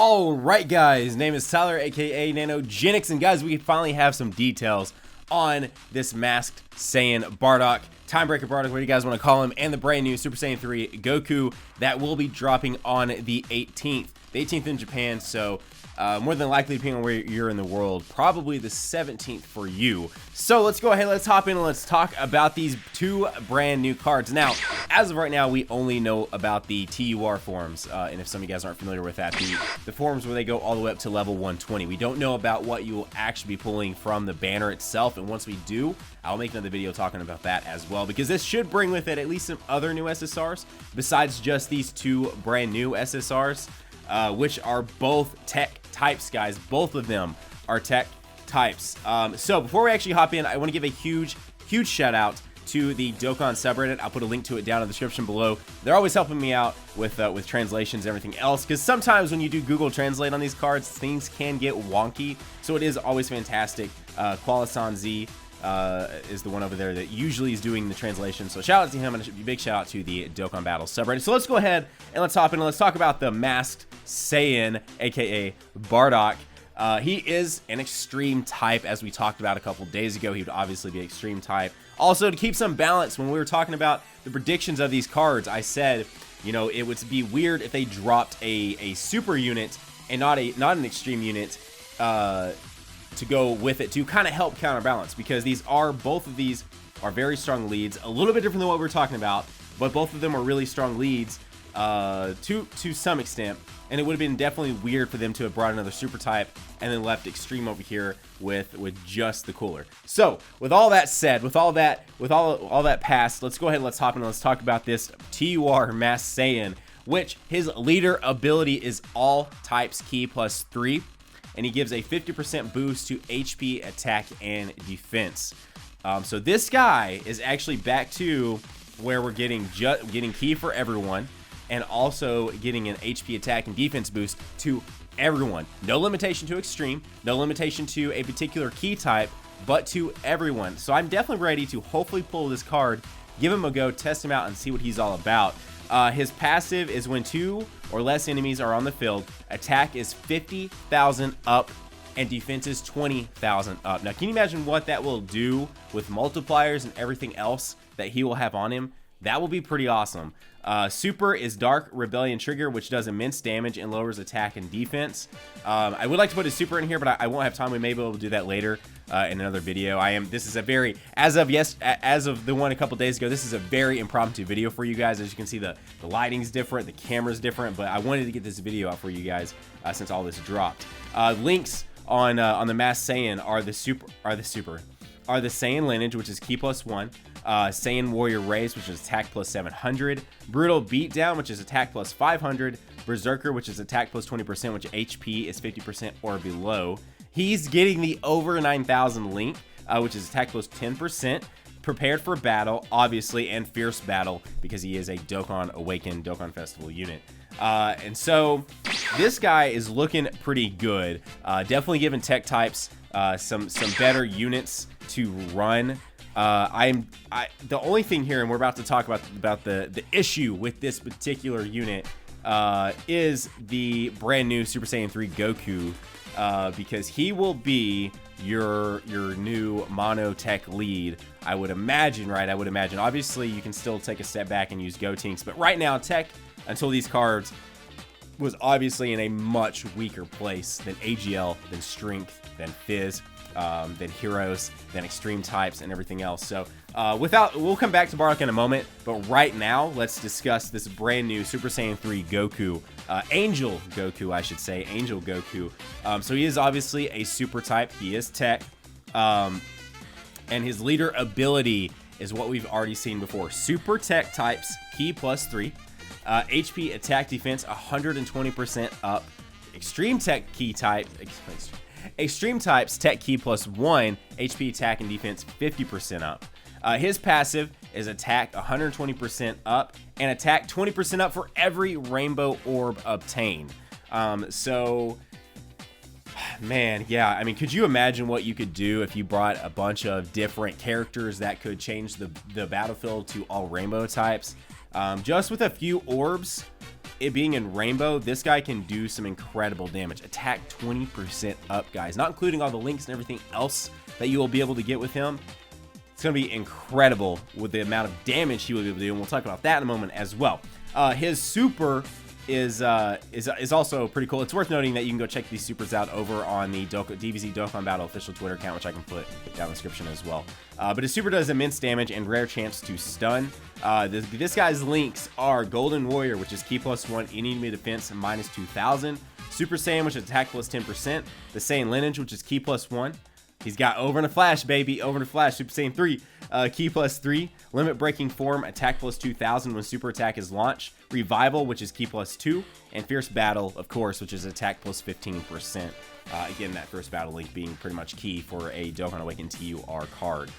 All right, guys, name is Tyler, aka Nanogenix, and guys, we finally have some details on this Masked Saiyan Bardock, Breaker Bardock, whatever you guys want to call him, and the brand new Super Saiyan 3 Goku that will be dropping on the 18th. The 18th in Japan, so more than likely, depending on where you're in the world, probably the 17th for you. So let's go ahead, let's hop in, and let's talk about these two brand new cards. Now, as of right now, we only know about the TUR forms, and if some of you guys aren't familiar with that, the forms where they go all the way up to level 120. We don't know about what you will actually be pulling from the banner itself, and once we do, I'll make another video talking about that as well, because this should bring with it at least some other new SSRs, besides just these two brand new SSRs. Which are both tech types, guys. Both of them are tech types. So before we actually hop in, I want to give a huge shout out to the Dokkan subreddit. I'll put a link to it down in the description below. They're always helping me out with translations and everything else, because sometimes when you do Google Translate on these cards, things can get wonky. So it is always fantastic. Qualisan Z is the one over there that usually is doing the translation. So shout out to him, and a big shout out to the Dokkan Battle subreddit. So let's go ahead and let's hop in and let's talk about the Masked Saiyan, aka Bardock. He is an extreme type, as we talked about a couple days ago. He would obviously be extreme type. Also, to keep some balance, when we were talking about the predictions of these cards, I said, you know, it would be weird if they dropped a super unit and not an extreme unit to go with it to kind of help counterbalance, because both of these are very strong leads, a little bit different than what we were talking about, but both of them are really strong leads to some extent. And it would have been definitely weird for them to have brought another super type and then left extreme over here with just the cooler. So with all that said, with all that passed, let's go ahead and let's hop in and let's talk about this TUR Masked Saiyan, which his leader ability is all types key +3, and he gives a 50% boost to HP, attack, and defense. So this guy is actually back to where we're getting key for everyone, and also getting an HP, attack, and defense boost to everyone. No limitation to extreme, no limitation to a particular key type, but to everyone. So I'm definitely ready to hopefully pull this card, give him a go, test him out, and see what he's all about. His passive is when 2 or less enemies are on the field, attack is 50,000 up, and defense is 20,000 up. Now, can you imagine what that will do with multipliers and everything else that he will have on him? That will be pretty awesome. Super is Dark Rebellion Trigger, which does immense damage and lowers attack and defense. I would like to put a super in here, but I won't have time. We may be able to do that later in another video. This is a very, as of the one a couple days ago, this is a very impromptu video for you guys. As you can see, the lighting's different, the camera's different, but I wanted to get this video out for you guys since all this dropped. Links on the Masked Saiyan are the Saiyan lineage, which is key +1. Saiyan Warrior Race, which is attack +700, Brutal Beatdown, which is attack +500, Berserker, which is attack +20%, which HP is 50% or below. He's getting the over 9,000 link, which is attack +10%, Prepared for Battle, obviously, and Fierce Battle, because he is a Dokkan Awakened Dokkan Festival unit. And so this guy is looking pretty good. Definitely giving tech types some better units to run. The only thing here, and we're about to talk about the issue with this particular unit, is the brand new Super Saiyan 3 Goku, because he will be your new mono tech lead, I would imagine, right? I would imagine. Obviously, you can still take a step back and use Gotenks, but right now, tech, until these cards, was obviously in a much weaker place than AGL, than Strength, than Fizz, than Heroes, than Extreme types, and everything else. So we'll come back to Bardock in a moment, but right now, let's discuss this brand new Super Saiyan 3 Goku, Angel Goku, I should say, Angel Goku. So he is obviously a super type, he is tech, and his leader ability is what we've already seen before. Super tech types, key +3, HP, attack, defense, 120% up, extreme tech key type, extreme types, tech key +1, HP, attack, and defense 50% up. His passive is attack 120% up, and attack 20% up for every rainbow orb obtained. So, man, yeah, I mean, could you imagine what you could do if you brought a bunch of different characters that could change the battlefield to all rainbow types? Just with a few orbs, it being in Rainbow, this guy can do some incredible damage. Attack 20% up, guys, not including all the links and everything else that you will be able to get with him. It's going to be incredible with the amount of damage he will be able to do, and we'll talk about that in a moment as well. His super is also pretty cool. It's worth noting that you can go check these supers out over on the DBZ Dokkan Battle official Twitter account, which I can put down in the description as well. But his super does immense damage and rare chance to stun. This guy's links are Golden Warrior, which is Ki +1, enemy defense minus 2,000. Super Saiyan, which is attack plus 10%. The Saiyan Lineage, which is Ki +1. He's got Over in a Flash, baby. Over in a Flash. Super Saiyan 3. Ki +3. Limit Breaking Form. Attack plus 2,000 when super attack is launched. Revival, which is Ki +2. And Fierce Battle, of course, which is attack plus 15%. Again, that Fierce Battle link being pretty much key for a Dokkan Awakened TUR card.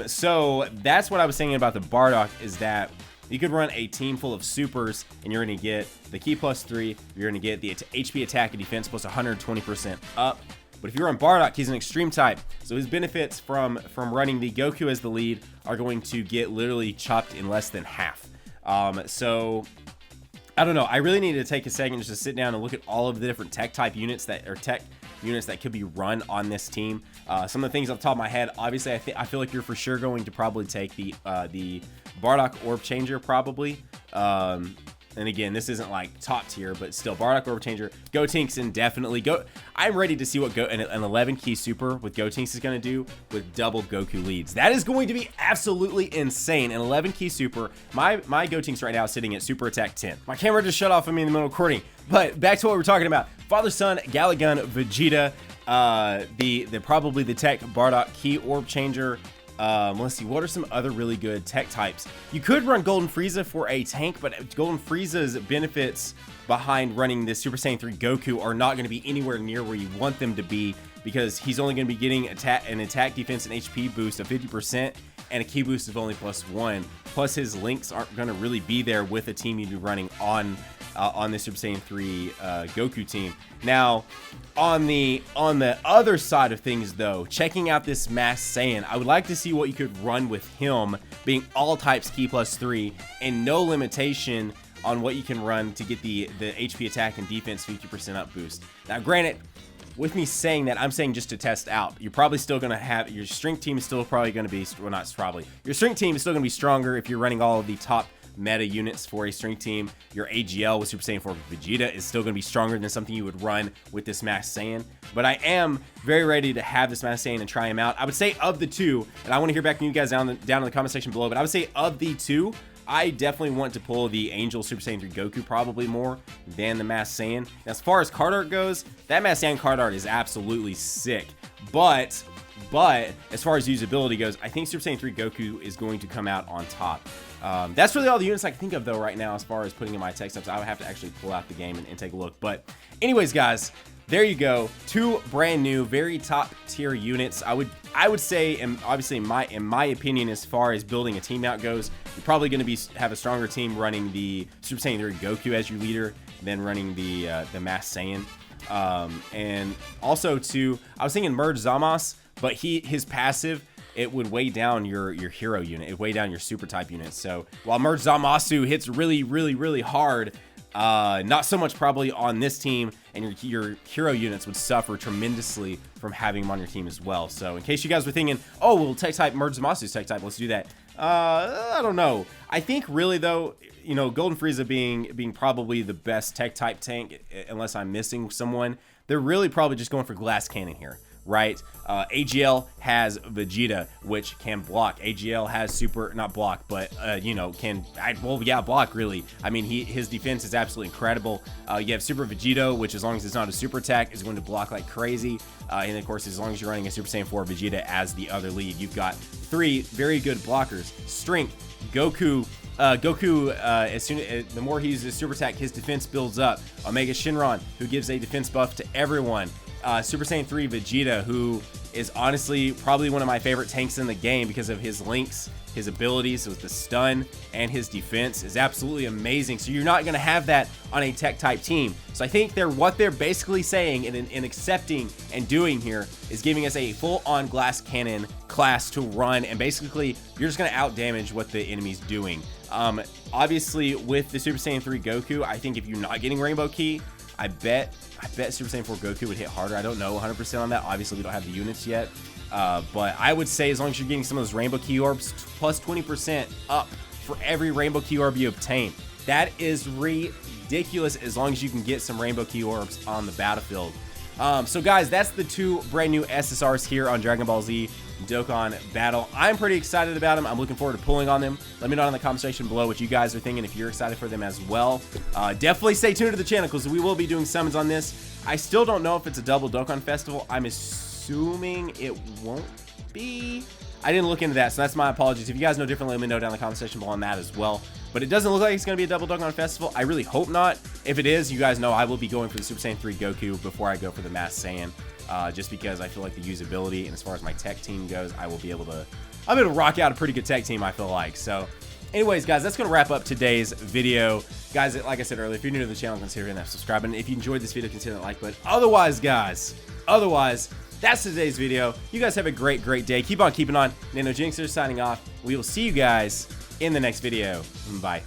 So that's what I was saying about the Bardock, is that you could run a team full of supers and you're going to get the Ki +3. You're going to get the HP attack and defense plus 120% up. But if you run Bardock, he's an extreme type, so his benefits from running the Goku as the lead are going to get literally chopped in less than half. So I don't know. I really need to take a second just to sit down and look at all of the different tech type units that could be run on this team. Some of the things off the top of my head, obviously, I feel like you're for sure going to probably take the Bardock Orb Changer, probably. And again, this isn't like top tier, but still, Bardock Orb Changer. Gotenks definitely go. I'm ready to see what an 11 key super with Gotenks is going to do with double Goku leads. That is going to be absolutely insane. An 11 key super. My Gotenks right now is sitting at super attack 10. My camera just shut off on me in the middle of recording. But back to what we're talking about. Father Son Galagun Vegeta. Probably the tech Bardock Key Orb Changer. Let's see, what are some other really good tech types? You could run Golden Frieza for a tank, but Golden Frieza's benefits behind running this Super Saiyan 3 Goku are not going to be anywhere near where you want them to be, because he's only going to be getting an attack, defense, and HP boost of 50% and a key boost of only +1. Plus, his links aren't going to really be there with a team you'd be running on this Super Saiyan 3 Goku team. Now, on the other side of things, though, checking out this Masked Saiyan, I would like to see what you could run with him being all types Ki +3 and no limitation on what you can run to get the HP attack and defense 50% up boost. Now, granted, with me saying that, I'm saying just to test out. You're probably still going to have, your strength team is still probably going to be, well, not probably, your strength team is still going to be stronger if you're running all of the top meta units for a strength team. Your AGL with Super Saiyan 4 Vegeta is still going to be stronger than something you would run with this Masked Saiyan. But I am very ready to have this Masked Saiyan and try him out. I would say of the two, and I want to hear back from you guys down in the comment section below, but I would say of the two, I definitely want to pull the Angel Super Saiyan 3 Goku probably more than the Masked Saiyan. As far as card art goes, that Masked Saiyan card art is absolutely sick. But as far as usability goes, I think Super Saiyan 3 Goku is going to come out on top. That's really all the units I can think of, though, right now, as far as putting in my tech steps. I would have to actually pull out the game and take a look. But anyways, guys, there you go. Two brand new, very top tier units. I would say, and obviously in my opinion, as far as building a team out goes, you're probably going to have a stronger team running the Super Saiyan 3 Goku as your leader than running the Masked Saiyan. And also too, I was thinking Merge Zamasu, but his passive, it would weigh down your hero unit. It would weigh down your super type unit. So while Merge Zamasu hits really, really, really hard, not so much probably on this team, and your hero units would suffer tremendously from having him on your team as well. So in case you guys were thinking, oh, well, tech type Merge Zamasu's tech type, let's do that. I don't know. I think really though, you know, Golden Frieza being probably the best tech type tank, unless I'm missing someone, they're really probably just going for Glass Cannon here, right? AGL has Vegeta, which can block. AGL has super, not block, but you know, block really. I mean, his defense is absolutely incredible. You have Super Vegito, which as long as it's not a super attack, is going to block like crazy. And of course, as long as you're running a Super Saiyan 4 Vegeta as the other lead, you've got three very good blockers. Strength, Goku. The more he uses super attack, his defense builds up. Omega Shenron, who gives a defense buff to everyone. Super Saiyan 3 Vegeta, who is honestly probably one of my favorite tanks in the game because of his links his abilities with the stun and his defense is absolutely amazing. So you're not going to have that on a tech type team. So I think what they're basically saying and accepting and doing here is giving us a full-on glass cannon class to run, and basically you're just going to out damage what the enemy's doing. Obviously with the Super Saiyan 3 Goku, I think if you're not getting Rainbow Key, I bet Super Saiyan 4 Goku would hit harder. I don't know 100% on that. Obviously we don't have the units yet. But I would say as long as you're getting some of those Rainbow Key Orbs, plus 20% up for every Rainbow Key Orb you obtain. That is ridiculous as long as you can get some Rainbow Key Orbs on the battlefield. So guys, that's the 2 brand new SSRs here on Dragon Ball Z Dokkan Battle. I'm pretty excited about them. I'm looking forward to pulling on them. Let me know in the comment section below what you guys are thinking, if you're excited for them as well. Definitely stay tuned to the channel because we will be doing summons on this. I still don't know if it's a double Dokkan Festival. I'm assuming it won't be. I didn't look into that, so that's my apologies. If you guys know differently, let me know down in the comment section below on that as well. But it doesn't look like it's going to be a double Dokkan Festival. I really hope not. If it is, you guys know I will be going for the Super Saiyan 3 Goku before I go for the Masked Saiyan, just because I feel like the usability and as far as my tech team goes, I'll be able to rock out a pretty good tech team, I feel like. So anyways, guys, that's going to wrap up today's video. Guys, like I said earlier, if you're new to the channel, consider hitting that subscribe button. If you enjoyed this video, consider that like button. Otherwise, guys, that's today's video. You guys have a great day. Keep on keeping on. Nanogenix signing off. We will see you guys in the next video. Bye.